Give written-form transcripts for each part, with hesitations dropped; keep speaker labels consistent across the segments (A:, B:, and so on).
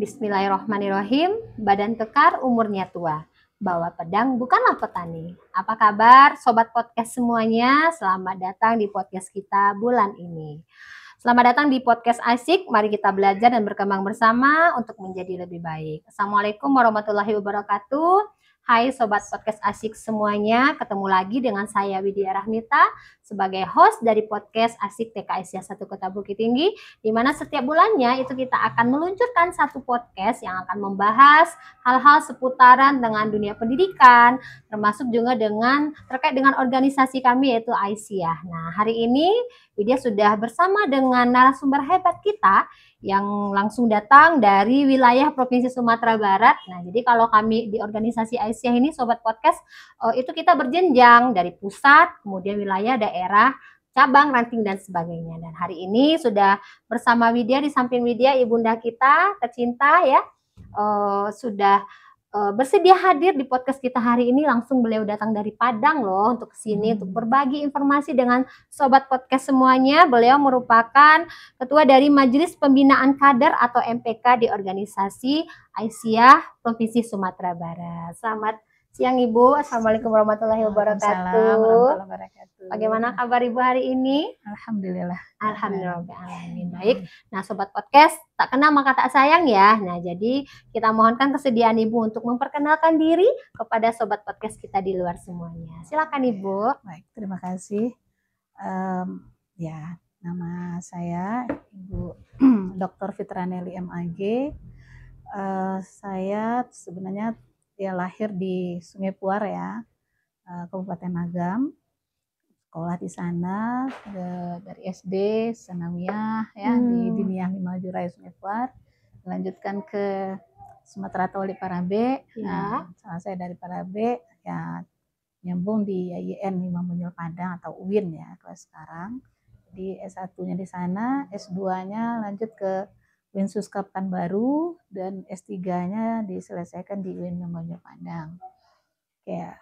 A: Bismillahirrahmanirrahim. Badan kekar, umurnya tua. Bawa pedang bukanlah petani. Apa kabar sobat podcast semuanya? Selamat datang di podcast kita bulan ini. Selamat datang di podcast Asik. Mari kita belajar dan berkembang bersama untuk menjadi lebih baik. Assalamualaikum warahmatullahi wabarakatuh. Hai sobat podcast Asik semuanya, ketemu lagi dengan saya Widya Rahmita sebagai host dari podcast Asik TK Aisyah 1 Kota Bukit Tinggi, di mana setiap bulannya itu kita akan meluncurkan satu podcast yang akan membahas hal-hal seputaran dengan dunia pendidikan, termasuk juga terkait dengan organisasi kami yaitu Aisyah. Nah, hari ini Widya sudah bersama dengan narasumber hebat kita yang langsung datang dari wilayah Provinsi Sumatera Barat. Nah, jadi kalau kami di organisasi Aisyah ini, Sobat Podcast, itu kita berjenjang dari pusat, kemudian wilayah, daerah, cabang, ranting, dan sebagainya. Dan hari ini sudah bersama Widya, di samping Widya, ibunda kita tercinta ya, sudah bersedia hadir di podcast kita hari ini. Langsung beliau datang dari Padang loh untuk kesini untuk berbagi informasi dengan sobat podcast semuanya. Beliau merupakan ketua dari Majelis Pembinaan Kader atau MPK di organisasi Aisyah Provinsi Sumatera Barat. Selamat siang Ibu. Assalamualaikum warahmatullahi wabarakatuh. Bagaimana kabar Ibu hari ini?
B: Alhamdulillah.
A: Alhamdulillah. Baik. Nah, sobat podcast, tak kenal maka tak sayang ya. Nah, jadi kita mohonkan kesediaan Ibu untuk memperkenalkan diri kepada sobat podcast kita di luar semuanya. Silakan Ibu.
B: Baik, terima kasih. Nama saya Ibu Dr. Fitraneli MAG. Saya sebenarnya lahir di Sungai Puar ya, Kabupaten Agam. Sekolah di sana dari SD, Sanawiyah ya, di Diniyah Lima Juraya Sungai Puar. Lanjutkan ke Sumatera Toli Parabe.
A: Ya.
B: Salah saya dari Parabe ya, nyambung di YIN Imam Bonjol Padang atau UIN ya kalau sekarang. Jadi S1-nya di sana, S2-nya lanjut ke UIN Suskap Pekanbaru, dan S3-nya diselesaikan di UIN Imam Bonjol Padang. Ya,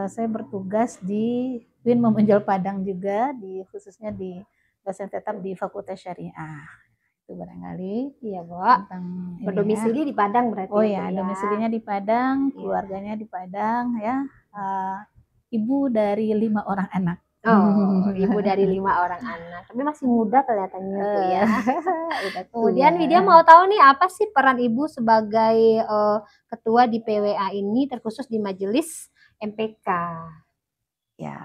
B: saya bertugas di UIN Imam Bonjol Padang juga, khususnya di dosen tetap di Fakultas Syariah. Itu barangkali.
A: Iya, Bu.
B: Berdomisili
A: di Padang berarti.
B: Oh ya, domisilinya di Padang, keluarganya di Padang ya. Ibu dari 5 orang anak.
A: Oh, ibu dari 5 orang anak. Tapi masih muda kelihatannya tuh ya. Kemudian Widya mau tahu nih, apa sih peran Ibu sebagai ketua di PWA ini, terkhusus di Majelis MPK?
B: Ya,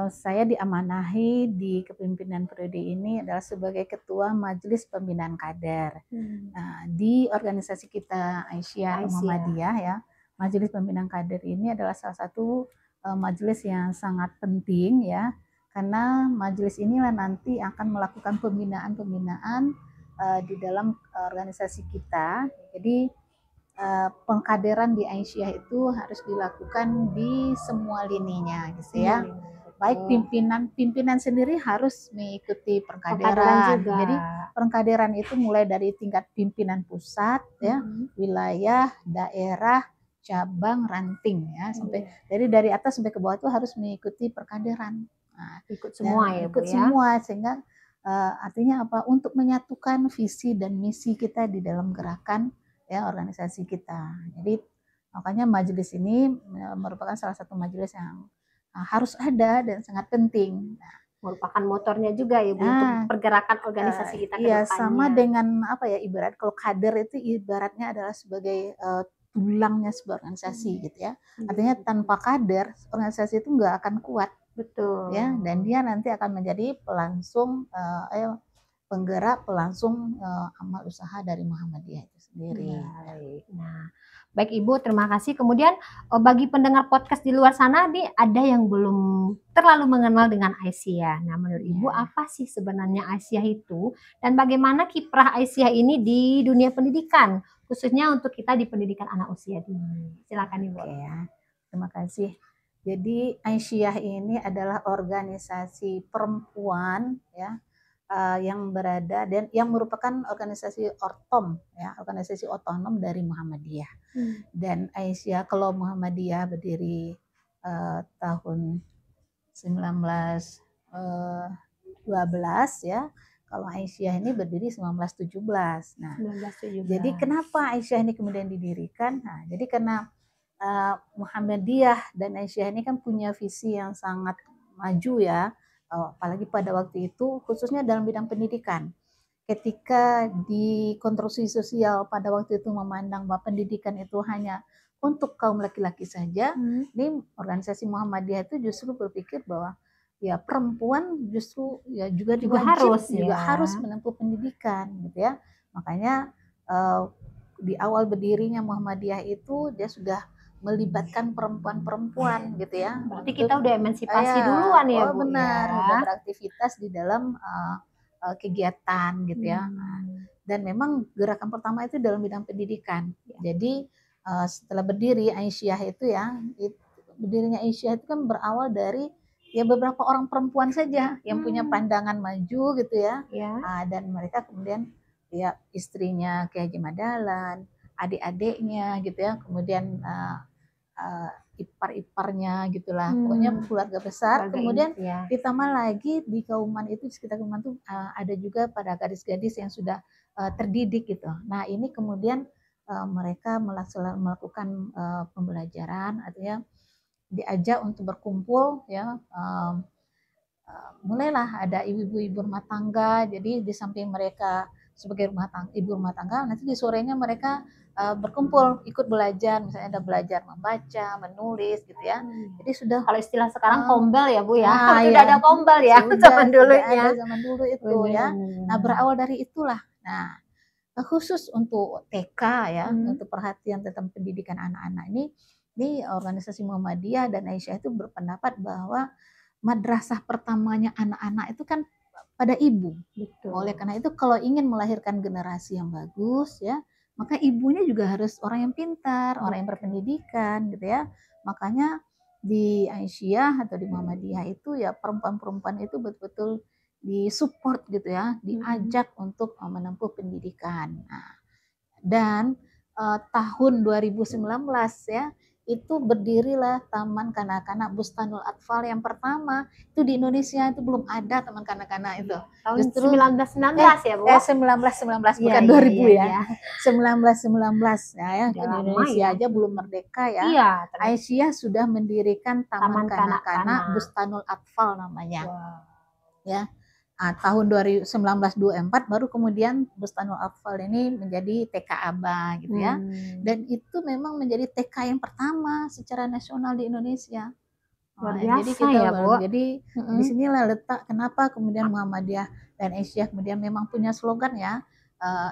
B: saya diamanahi di kepemimpinan periode ini adalah sebagai ketua Majelis Pembinaan Kader. Nah, di organisasi kita Aisyah Muhammadiyah ya, Majelis Pembinaan Kader ini adalah salah satu majelis yang sangat penting ya, karena majelis inilah nanti akan melakukan pembinaan di dalam organisasi kita. Jadi pengkaderan di Aisyah itu harus dilakukan di semua lininya gitu ya. Baik pimpinan sendiri harus mengikuti pengkaderan. Jadi pengkaderan itu mulai dari tingkat pimpinan pusat ya, wilayah, daerah, cabang, ranting ya, sampai dari atas sampai ke bawah itu harus mengikuti perkaderan. Nah,
A: ikut semua ya,
B: ikut semua, sehingga artinya apa? Untuk menyatukan visi dan misi kita di dalam gerakan ya organisasi kita. Jadi makanya majelis ini merupakan salah satu majelis yang harus ada dan sangat penting. Nah,
A: merupakan motornya juga ya Bu, untuk pergerakan organisasi kita ke depannya.
B: Sama dengan apa ya, ibarat kalau kader itu ibaratnya adalah sebagai tulangnya sebuah organisasi gitu ya. Artinya tanpa kader organisasi itu nggak akan kuat.
A: Betul.
B: Ya, dan dia nanti akan menjadi pelangsung penggerak pelangsung amal usaha dari Muhammadiyah itu sendiri.
A: Nah, baik Ibu, terima kasih. Kemudian bagi pendengar podcast di luar sana nih, ada yang belum terlalu mengenal dengan Aisyah. Nah, menurut Ibu apa sih sebenarnya Aisyah itu, dan bagaimana kiprah Aisyah ini di dunia pendidikan, khususnya untuk kita di pendidikan anak usia dini? Silakan Ibu.
B: Oke, ya. Terima kasih. Jadi Aisyah ini adalah organisasi perempuan ya, yang berada dan yang merupakan organisasi ortom ya, organisasi otonom dari Muhammadiyah. Dan Aisyah kalau Muhammadiyah berdiri tahun 1912 ya, Kalau Aisyah ini berdiri 1917. Nah,
A: 1917.
B: jadi kenapa Aisyah ini kemudian didirikan? Nah, jadi karena Muhammadiyah dan Aisyah ini kan punya visi yang sangat maju ya, apalagi pada waktu itu khususnya dalam bidang pendidikan. Ketika di konstruksi sosial pada waktu itu memandang bahwa pendidikan itu hanya untuk kaum laki-laki saja, ini organisasi Muhammadiyah itu justru berpikir bahwa ya perempuan justru ya juga harus menempuh pendidikan gitu ya. Makanya di awal berdirinya Muhammadiyah itu dia sudah melibatkan perempuan-perempuan gitu ya.
A: Berarti kita udah emansipasi duluan ya, Bu.
B: Benar,
A: ya.
B: udah beraktivitas di dalam kegiatan gitu ya. Dan memang gerakan pertama itu dalam bidang pendidikan. Jadi setelah berdiri Aisyah itu ya, berdirinya Aisyah itu kan berawal dari ya beberapa orang perempuan saja yang punya pandangan maju gitu ya. Dan mereka kemudian ya istrinya Kiai Haji Madalan, adik-adiknya gitu ya, kemudian ipar-iparnya gitulah, pokoknya keluarga besar. Kemudian ditambah lagi di Kauman itu, di sekitar Kauman itu ada juga pada gadis-gadis yang sudah terdidik gitu. Nah ini kemudian mereka melakukan pembelajaran, artinya diajak untuk berkumpul ya. Mulailah ada ibu-ibu rumah tangga, jadi di samping mereka sebagai ibu rumah tangga, nanti di sorenya mereka berkumpul ikut belajar, misalnya ada belajar membaca, menulis gitu ya. Jadi sudah,
A: kalau istilah sekarang kombel ya Bu ya,
B: sudah
A: ada kombel ya zaman dulunya.
B: Zaman dulu itu ya. Nah berawal dari itulah. Nah khusus untuk TK ya, untuk perhatian tentang pendidikan anak-anak ini organisasi Muhammadiyah dan Aisyah itu berpendapat bahwa madrasah pertamanya anak-anak itu kan pada ibu. Betul. Oleh karena itu kalau ingin melahirkan generasi yang bagus ya, maka ibunya juga harus orang yang pintar, orang yang berpendidikan gitu ya. Makanya di Aisyah atau di Muhammadiyah itu ya perempuan-perempuan itu betul-betul disupport gitu ya, diajak untuk menempuh pendidikan. Nah, dan tahun 2019 ya, itu berdirilah Taman Kanak-kanak Bustanul Atfal yang pertama itu di Indonesia. Itu belum ada taman kanak-kanak itu.
A: Tahun 1919 ya Bu?
B: 1919 bukan 2000 ya. 1919 ya, di Indonesia aja belum merdeka ya. Aisyah sudah mendirikan Taman Kanak-kanak Bustanul Atfal namanya. Ya. Tahun 1924 baru kemudian Bustanul Atfal ini menjadi TK Aba gitu ya. Dan itu memang menjadi TK yang pertama secara nasional di Indonesia.
A: Luar biasa
B: jadi kita
A: ya, Bu.
B: Jadi disinilah letak kenapa kemudian Muhammadiyah dan Aisyah kemudian memang punya slogan ya,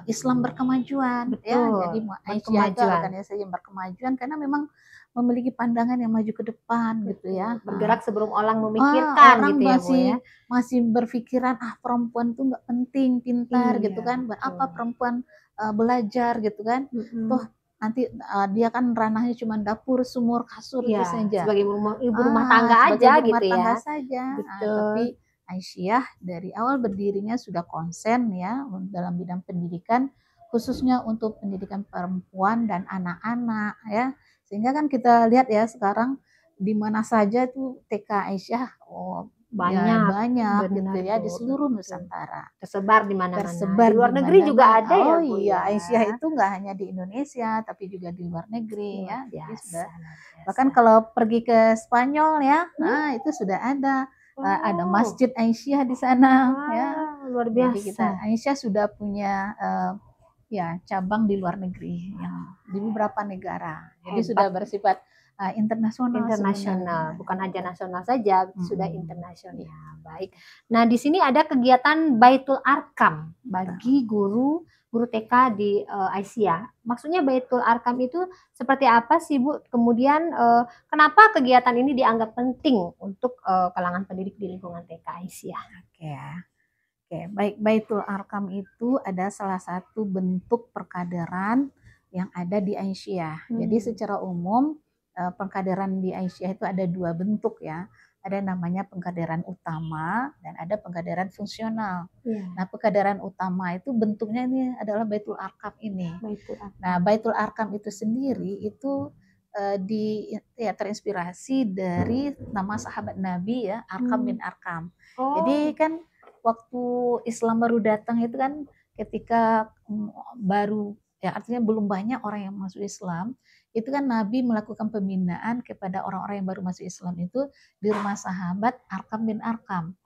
B: Islam berkemajuan.
A: Betul,
B: ya. Jadi Aisyah itu organisasi yang berkemajuan karena memang memiliki pandangan yang maju ke depan. Betul. Gitu ya.
A: Bergerak sebelum orang memikirkan
B: orang
A: gitu ya Bu ya.
B: Masih berpikiran perempuan tuh nggak penting, pintar gitu kan. Berapa perempuan belajar gitu kan. Toh nanti dia kan ranahnya cuma dapur, sumur, kasur gitu saja.
A: Sebagai ibu rumah tangga aja gitu
B: rumah tangga
A: ya.
B: saja. Tapi Aisyah dari awal berdirinya sudah konsen ya dalam bidang pendidikan, khususnya untuk pendidikan perempuan dan anak-anak ya. Sehingga kan kita lihat ya sekarang di mana saja tuh TK Aisyah banyak gitu ya, di seluruh Nusantara.
A: Tersebar di mana-mana.
B: Tersebar
A: di luar negeri juga ada ya Bu.
B: Aisyah itu nggak hanya di Indonesia tapi juga di luar negeri ya. Jadi sudah. Bahkan kalau pergi ke Spanyol ya, itu sudah ada. Ada Masjid Aisyah di sana ya.
A: Luar biasa.
B: Jadi Aisyah sudah punya cabang di luar negeri yang di beberapa negara. Jadi sudah bersifat internasional,
A: bukan hanya nasional saja, sudah internasional. Baik. Nah, di sini ada kegiatan Baitul Arkam bagi guru TK di Aisyah. Maksudnya Baitul Arkam itu seperti apa sih Bu? Kemudian kenapa kegiatan ini dianggap penting untuk kalangan pendidik di lingkungan TK Aisyah?
B: Oke, baik. Baitul Arkam itu ada salah satu bentuk perkaderan yang ada di Aisyah. Jadi secara umum pengkaderan di Aisyah itu ada dua bentuk ya. Ada namanya pengkaderan utama dan ada pengkaderan fungsional. Nah, pengkaderan utama itu bentuknya ini adalah Baitul Arkam ini. Nah, Baitul Arkam itu sendiri itu terinspirasi dari nama sahabat Nabi ya, Arkam bin Arkam. Jadi kan waktu Islam baru datang itu kan ketika baru ya artinya belum banyak orang yang masuk Islam, itu kan Nabi melakukan pembinaan kepada orang-orang yang baru masuk Islam itu di rumah sahabat Arkam bin Arkam.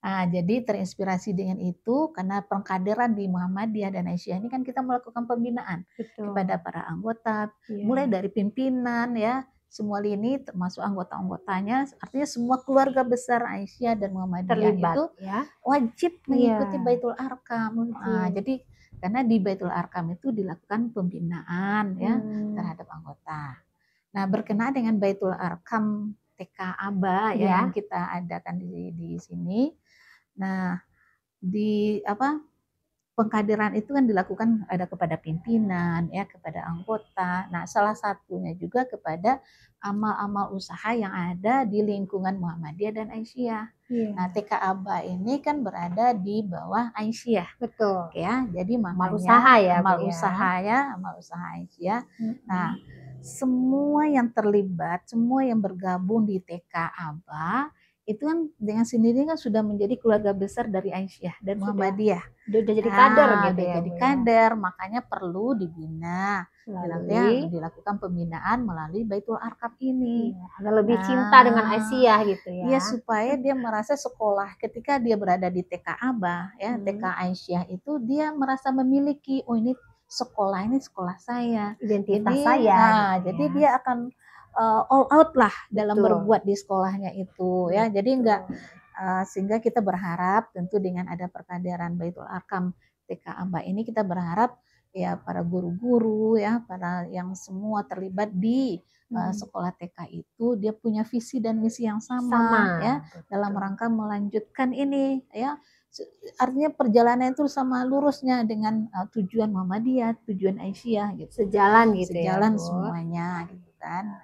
B: Nah, jadi terinspirasi dengan itu karena pengkaderan di Muhammadiyah dan Aisyah ini kan kita melakukan pembinaan kepada para anggota, mulai dari pimpinan ya, semua lini termasuk anggota-anggotanya, artinya semua keluarga besar Aisyah dan Muhammadiyah
A: terlibat,
B: itu wajib mengikuti Baitul Arkam. Nah, jadi karena di Baitul Arkam itu dilakukan pembinaan ya terhadap anggota. Nah, berkenaan dengan Baitul Arkam TK Aba ya, yang kita adakan di sini. Nah, di pengkaderan itu kan dilakukan ada kepada pimpinan ya, kepada anggota. Nah, salah satunya juga kepada amal-amal usaha yang ada di lingkungan Muhammadiyah dan Aisyah. Nah, TK Aba ini kan berada di bawah Aisyah.
A: Betul.
B: Ya, jadi
A: amal usaha ya,
B: amal usaha Aisyah. Nah, semua yang terlibat, semua yang bergabung di TK Aba itu kan dengan sendirinya kan sudah menjadi keluarga besar dari Aisyah dan Muhammadiyah.
A: Udah jadi kader gitu
B: ya. Jadi kader, makanya perlu dibina. Dilakukan pembinaan melalui Baitul Arkam ini.
A: Agar lebih cinta dengan Aisyah gitu ya.
B: Iya, supaya dia merasa sekolah ketika dia berada di TK Aba ya, TK Aisyah itu dia merasa memiliki, oh ini sekolah saya.
A: Identitas saya.
B: Jadi dia akan all out lah dalam berbuat di sekolahnya itu ya. Jadi sehingga kita berharap tentu dengan ada perkaderan Baitul Arkam TK Aba ini kita berharap ya para guru-guru ya, para yang semua terlibat di sekolah TK itu dia punya visi dan misi yang sama ya, dalam rangka melanjutkan ini ya. Artinya perjalanan itu sama lurusnya dengan tujuan Muhammadiyah, tujuan Aisyah gitu.
A: Sejalan gitu
B: sejalan semuanya gitu kan.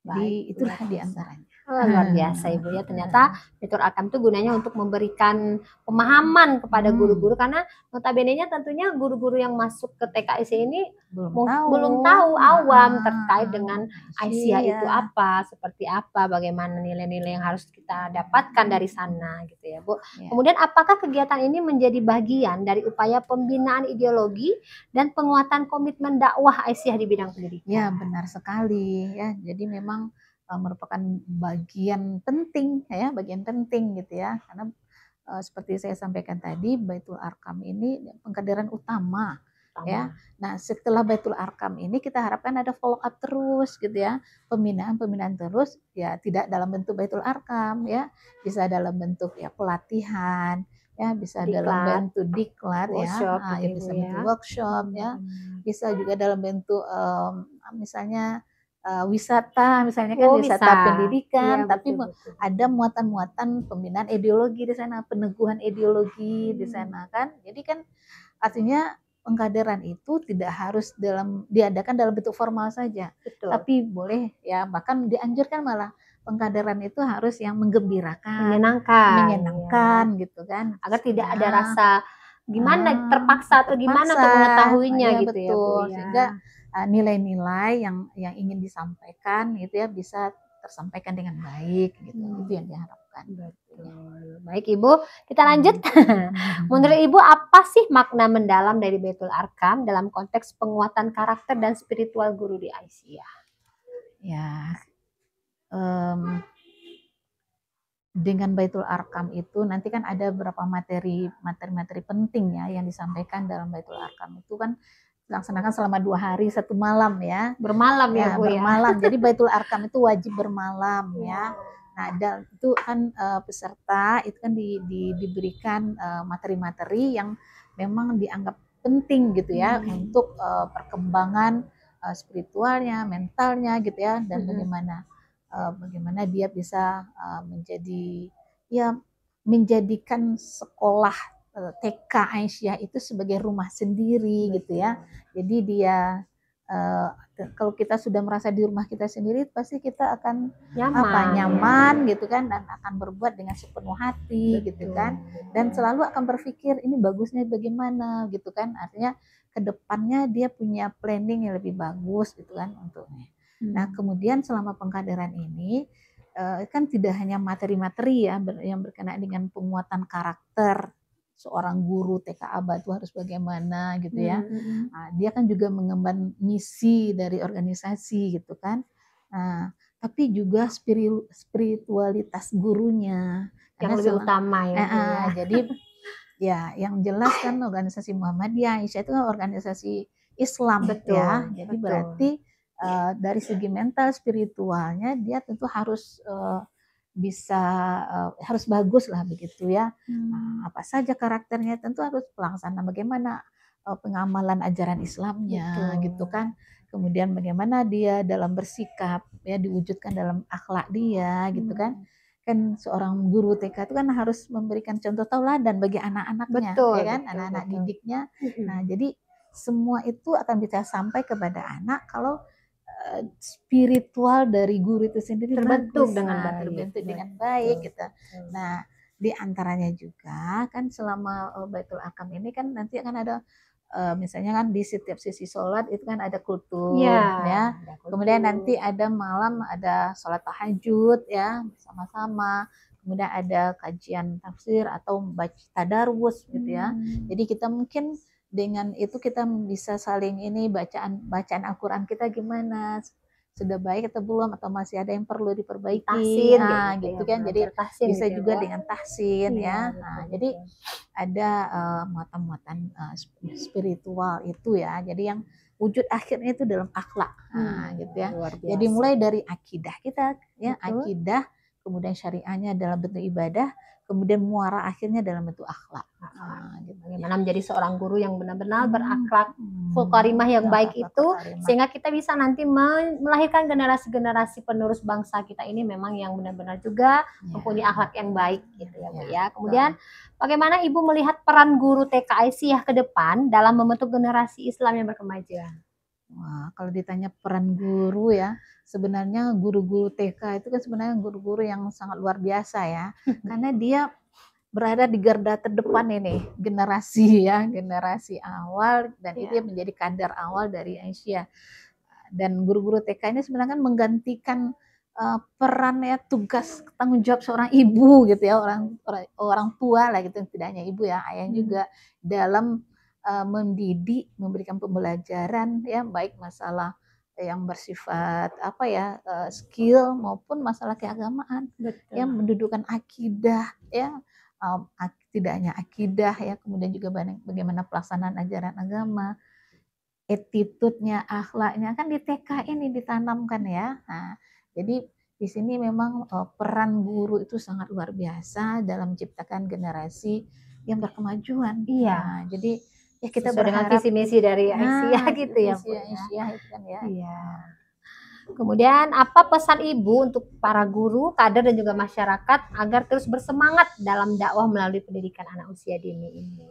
B: Jadi itulah diantaranya.
A: Luar biasa Ibu ya, ternyata Baitul Arkam itu gunanya untuk memberikan pemahaman kepada guru-guru, karena notabene-nya tentunya guru-guru yang masuk ke TKIC ini belum tahu awam terkait dengan Aisyah itu apa, seperti apa, bagaimana nilai-nilai yang harus kita dapatkan dari sana gitu ya Bu. Kemudian apakah kegiatan ini menjadi bagian dari upaya pembinaan ideologi dan penguatan komitmen dakwah Aisyah di bidang pendidikan?
B: Ya, benar sekali ya. Jadi memang merupakan bagian penting ya, gitu ya, karena seperti saya sampaikan tadi Baitul Arkam ini pengkaderan utama ya. Nah, setelah Baitul Arkam ini kita harapkan ada follow up terus gitu ya, pembinaan terus ya, tidak dalam bentuk Baitul Arkam ya, bisa dalam bentuk ya pelatihan ya, bisa dalam bentuk diklat ya, bisa bentuk workshop ya, bisa juga dalam bentuk misalnya wisata, misalnya kan wisata pendidikan, tapi ada muatan-muatan pembinaan ideologi di sana, peneguhan ideologi di sana kan. Jadi kan artinya pengkaderan itu tidak harus diadakan dalam bentuk formal saja, tapi boleh ya, bahkan dianjurkan malah pengkaderan itu harus yang menggembirakan, menyenangkan gitu kan,
A: agar tidak ada rasa gimana terpaksa atau gimana untuk mengetahuinya gitu
B: betul, ya Bu, sehingga nilai-nilai yang ingin disampaikan gitu ya bisa tersampaikan dengan baik gitu. Itu yang diharapkan.
A: Betul. Baik Ibu, kita lanjut. Menurut Ibu apa sih makna mendalam dari Baitul Arkam dalam konteks penguatan karakter dan spiritual guru di Aisyah?
B: Ya, dengan Baitul Arkam itu nanti kan ada beberapa materi penting ya yang disampaikan dalam Baitul Arkam itu kan dilaksanakan selama 2 hari 1 malam ya.
A: Bermalam ya Bu ya.
B: Bermalam. Jadi Baitul Arkam itu wajib bermalam ya. Nah, dan itu kan peserta itu kan diberikan materi-materi yang memang dianggap penting gitu ya untuk perkembangan spiritualnya, mentalnya gitu ya, dan bagaimana dia bisa menjadikan sekolah TK Aisyah itu sebagai rumah sendiri gitu ya. Jadi dia kalau kita sudah merasa di rumah kita sendiri, pasti kita akan nyaman gitu kan, dan akan berbuat dengan sepenuh hati gitu kan, dan selalu akan berpikir ini bagusnya bagaimana gitu kan, artinya kedepannya dia punya planning yang lebih bagus gitu kan untuknya. Nah, kemudian selama pengkaderan ini kan tidak hanya materi-materi ya yang berkenaan dengan penguatan karakter seorang guru TK ABA itu harus bagaimana gitu ya. Nah, dia kan juga mengemban misi dari organisasi gitu kan. Nah, tapi juga spiritualitas gurunya
A: yang lebih utama ya.
B: Jadi ya yang jelas kan organisasi Muhammadiyah Aisyah itu organisasi Islam ya. Jadi berarti dari segi mental spiritualnya dia tentu harus bisa harus bagus lah begitu ya. Nah, apa saja karakternya tentu harus pelaksana bagaimana pengamalan ajaran Islamnya gitu kan. Kemudian bagaimana dia dalam bersikap ya diwujudkan dalam akhlak dia gitu kan. Kan seorang guru TK itu kan harus memberikan contoh tauladan bagi anak-anaknya ya kan, anak-anak didiknya. Nah, jadi semua itu akan bisa sampai kepada anak kalau spiritual dari guru itu sendiri
A: terbentuk
B: terbentuk dengan baik gitu. Nah, di antaranya juga kan selama Baitul Akam ini kan nanti akan ada misalnya kan di setiap sesi sholat itu kan ada kultum ya. Kemudian nanti ada malam ada sholat tahajud ya bersama-sama. Kemudian ada kajian tafsir atau baca tadarus gitu ya. Jadi kita mungkin dengan itu kita bisa saling ini bacaan Al-Quran kita gimana, sudah baik atau belum, atau masih ada yang perlu diperbaiki tahsin, gitu kan. Jadi bisa gitu juga dengan tahsin ya. Nah, jadi ada muatan-muatan spiritual itu ya. Jadi yang wujud akhirnya itu dalam akhlak gitu ya. Jadi mulai dari akidah kita ya, akidah, kemudian syariahnya dalam bentuk ibadah, kemudian muara akhirnya dalam bentuk akhlak.
A: Gitu. Bagaimana menjadi seorang guru yang benar-benar berakhlak full karimah yang baik itu, sehingga kita bisa nanti melahirkan generasi-generasi penerus bangsa kita ini memang yang benar-benar juga mempunyai akhlak yang baik gitu ya Bu ya. Kemudian bagaimana Ibu melihat peran guru TK Aisyah ke depan dalam membentuk generasi Islam yang berkemajuan?
B: Wah, kalau ditanya peran guru ya, sebenarnya guru-guru TK itu kan sebenarnya guru-guru yang sangat luar biasa ya, karena dia berada di garda terdepan ini generasi ya, generasi awal, dan dia menjadi kader awal dari Aisyah. Dan guru-guru TK ini sebenarnya kan menggantikan peran ya, tugas tanggung jawab seorang ibu gitu ya, orang tua lah gitu, tidak hanya ibu ya, ayah juga dalam mendidik, memberikan pembelajaran ya, baik masalah yang bersifat apa ya, skill maupun masalah keagamaan. Ya, mendudukan akidah ya, tidak hanya akidah ya, kemudian juga bagaimana pelaksanaan ajaran agama, attitude-nya, akhlaknya kan di TK ini ditanamkan ya. Nah, jadi di sini memang peran guru itu sangat luar biasa dalam menciptakan generasi yang berkemajuan. Nah, jadi ya kita berharap
A: visi misi dari Aisyah gitu ya Bu.
B: Aisyah itu kan ya.
A: Iya. Kemudian apa pesan Ibu untuk para guru, kader dan juga masyarakat agar terus bersemangat dalam dakwah melalui pendidikan anak usia dini ini?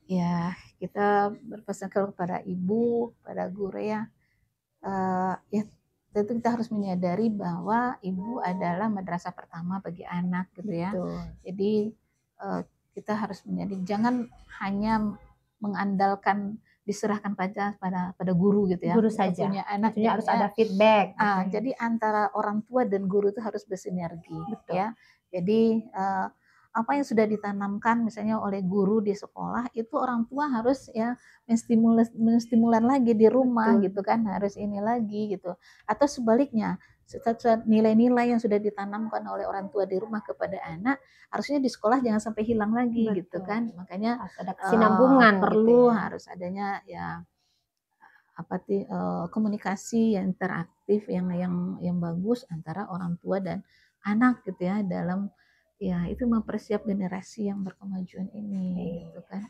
B: Ya, kita berpesan kepada Ibu, pada guru ya, ya tentu kita harus menyadari bahwa Ibu adalah madrasah pertama bagi anak gitu ya. Jadi kita harus menyadari, jangan hanya mengandalkan diserahkan pada guru gitu ya.
A: Guru saja.
B: Punya anak
A: harus ada feedback.
B: Jadi antara orang tua dan guru itu harus bersinergi ya. Jadi apa yang sudah ditanamkan misalnya oleh guru di sekolah itu orang tua harus ya menstimulan lagi di rumah gitu kan, harus ini lagi gitu. Atau sebaliknya, nilai-nilai yang sudah ditanamkan oleh orang tua di rumah kepada anak harusnya di sekolah jangan sampai hilang lagi gitu kan. Makanya
A: harus ada kesinambungan,
B: perlu gitu ya. Harus adanya ya komunikasi yang interaktif yang bagus antara orang tua dan anak gitu ya, dalam ya itu mempersiap generasi yang berkemajuan ini gitu kan.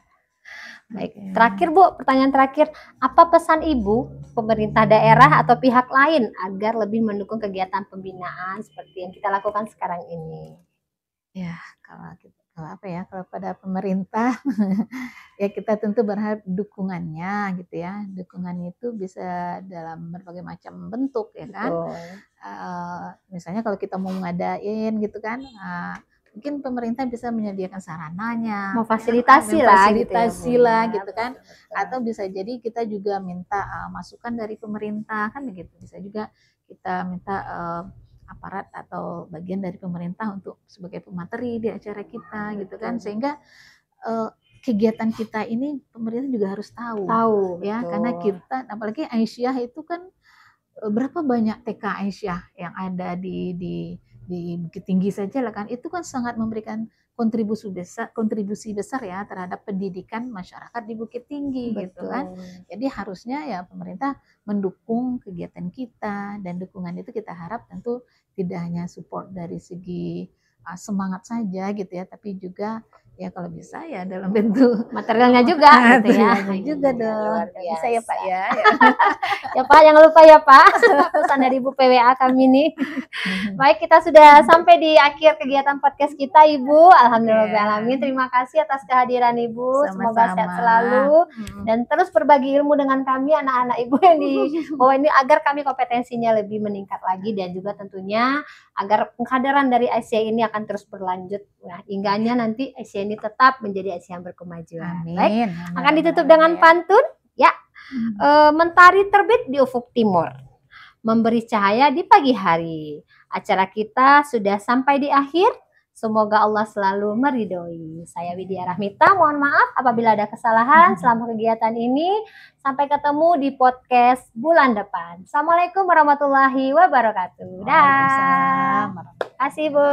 A: Baik, terakhir Bu, pertanyaan terakhir, apa pesan Ibu pemerintah daerah atau pihak lain agar lebih mendukung kegiatan pembinaan seperti yang kita lakukan sekarang ini?
B: Ya, kalau pada pemerintah ya kita tentu berharap dukungannya gitu ya. Dukungan itu bisa dalam berbagai macam bentuk ya kan. Misalnya kalau kita mau ngadain gitu kan, mungkin pemerintah bisa menyediakan sarananya,
A: memfasilitasi
B: lah gitu kan. Atau bisa jadi kita juga minta masukan dari pemerintah kan begitu. Bisa juga kita minta aparat atau bagian dari pemerintah untuk sebagai pemateri di acara kita gitu kan, sehingga kegiatan kita ini pemerintah juga harus tahu ya, karena kita apalagi Aisyah itu kan berapa banyak TK Aisyah yang ada di Bukit Tinggi saja lah kan, itu kan sangat memberikan kontribusi besar ya terhadap pendidikan masyarakat di Bukit Tinggi gitu kan. Jadi harusnya ya pemerintah mendukung kegiatan kita, dan dukungan itu kita harap tentu tidak hanya support dari segi semangat saja gitu ya, tapi juga ya kalau bisa ya dalam bentuk
A: materialnya juga gitu ya.
B: Juga dong. Bisa ya Pak ya.
A: Ya Pak, jangan lupa ya Pak, pesan dari Ibu PWA kami nih. Baik, kita sudah sampai di akhir kegiatan podcast kita Ibu. Alhamdulillahirrahmanirrahim. Terima kasih atas kehadiran Ibu. Semoga sehat selalu dan terus berbagi ilmu dengan kami anak-anak Ibu yang di bawah ini, agar kami kompetensinya lebih meningkat lagi, dan juga tentunya agar pengkaderan dari Aisyah ini akan terus berlanjut. Nah, hingganya nanti Aisyah ini tetap menjadi Aisyah yang berkemajuan. Baik, akan ditutup dengan pantun ya. Mentari terbit di ufuk timur, memberi cahaya di pagi hari. Acara kita sudah sampai di akhir. Semoga Allah selalu meridhoi. Saya Widya Rahmita, mohon maaf apabila ada kesalahan selama kegiatan ini. Sampai ketemu di podcast bulan depan. Assalamualaikum warahmatullahi wabarakatuh. Dah. Terima kasih Bu.